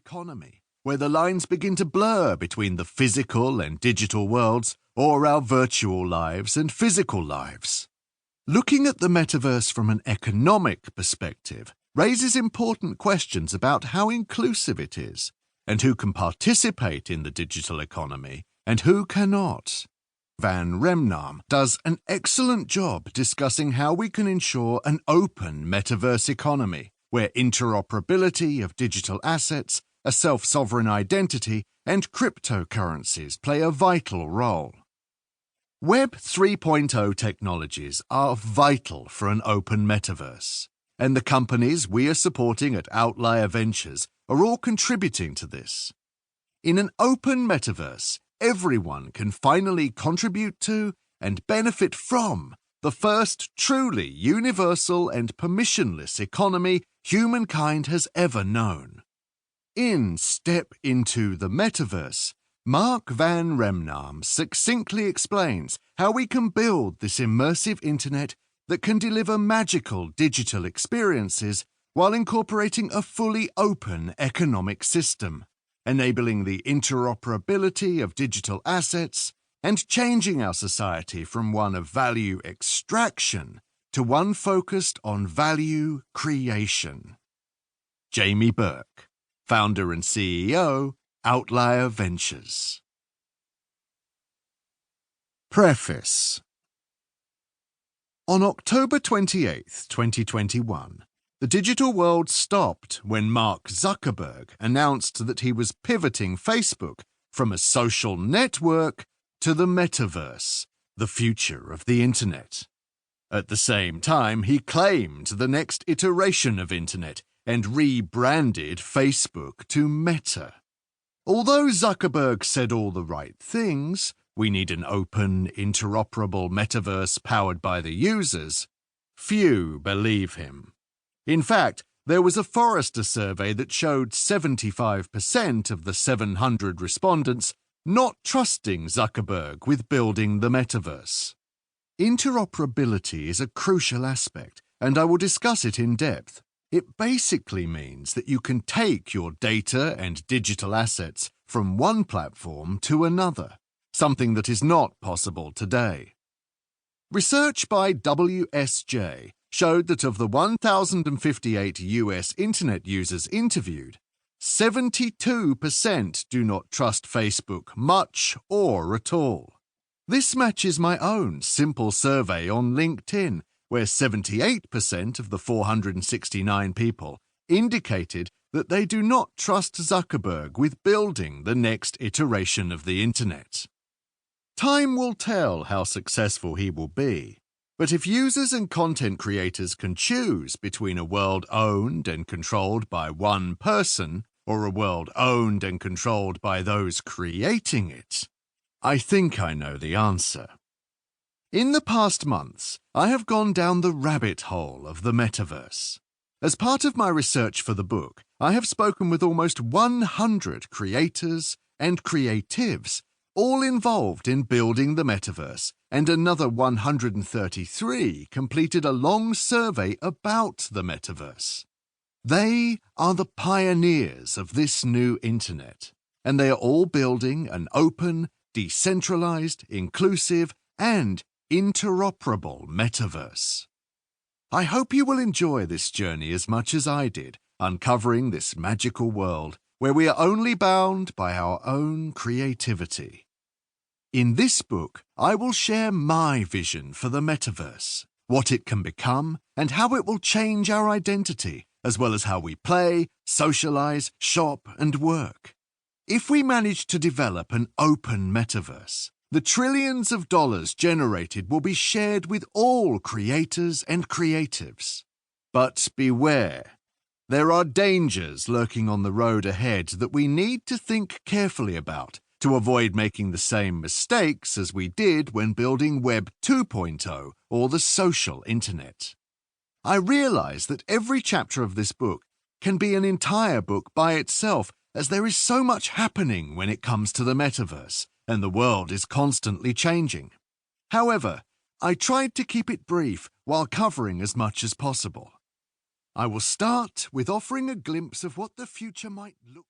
economy, where the lines begin to blur between the physical and digital worlds, or our virtual lives and physical lives. Looking at the metaverse from an economic perspective raises important questions about how inclusive it is, and who can participate in the digital economy and who cannot. Rijmenam does an excellent job discussing how we can ensure an open metaverse economy, where interoperability of digital assets, a self-sovereign identity, and cryptocurrencies play a vital role. Web 3.0 technologies are vital for an open metaverse, and the companies we are supporting at Outlier Ventures are all contributing to this. In an open metaverse, everyone can finally contribute to and benefit from the first truly universal and permissionless economy humankind has ever known. In Step into the Metaverse, Mark van Remnaam succinctly explains how we can build this immersive internet that can deliver magical digital experiences while incorporating a fully open economic system, enabling the interoperability of digital assets and changing our society from one of value extraction to one focused on value creation. Jamie Burke, founder and CEO, Outlier Ventures. Preface. On October 28, 2021, the digital world stopped when Mark Zuckerberg announced that he was pivoting Facebook from a social network to the metaverse, the future of the internet. At the same time, he claimed the next iteration of internet and rebranded Facebook to Meta. Although Zuckerberg said all the right things, we need an open, interoperable metaverse powered by the users, few believe him. In fact, there was a Forrester survey that showed 75% of the 700 respondents not trusting Zuckerberg with building the metaverse. Interoperability is a crucial aspect, and I will discuss it in depth. It basically means that you can take your data and digital assets from one platform to another, something that is not possible today. Research by WSJ showed that of the 1,058 US internet users interviewed, 72% do not trust Facebook much or at all. This matches my own simple survey on LinkedIn, where 78% of the 469 people indicated that they do not trust Zuckerberg with building the next iteration of the internet. Time will tell how successful he will be, but if users and content creators can choose between a world owned and controlled by one person or a world owned and controlled by those creating it, I think I know the answer. In the past months, I have gone down the rabbit hole of the metaverse. As part of my research for the book, I have spoken with almost 100 creators and creatives, all involved in building the metaverse, and another 133 completed a long survey about the metaverse. They are the pioneers of this new internet, and they are all building an open, decentralized, inclusive, and interoperable metaverse. I hope you will enjoy this journey as much as I did, uncovering this magical world where we are only bound by our own creativity. In this book, I will share my vision for the metaverse, what it can become, and how it will change our identity, as well as how we play, socialize, shop, and work. If we manage to develop an open metaverse, the trillions of dollars generated will be shared with all creators and creatives. But beware, there are dangers lurking on the road ahead that we need to think carefully about to avoid making the same mistakes as we did when building Web 2.0 or the social internet. I realize that every chapter of this book can be an entire book by itself, as there is so much happening when it comes to the metaverse, and the world is constantly changing. However, I tried to keep it brief while covering as much as possible. I will start with offering a glimpse of what the future might look like.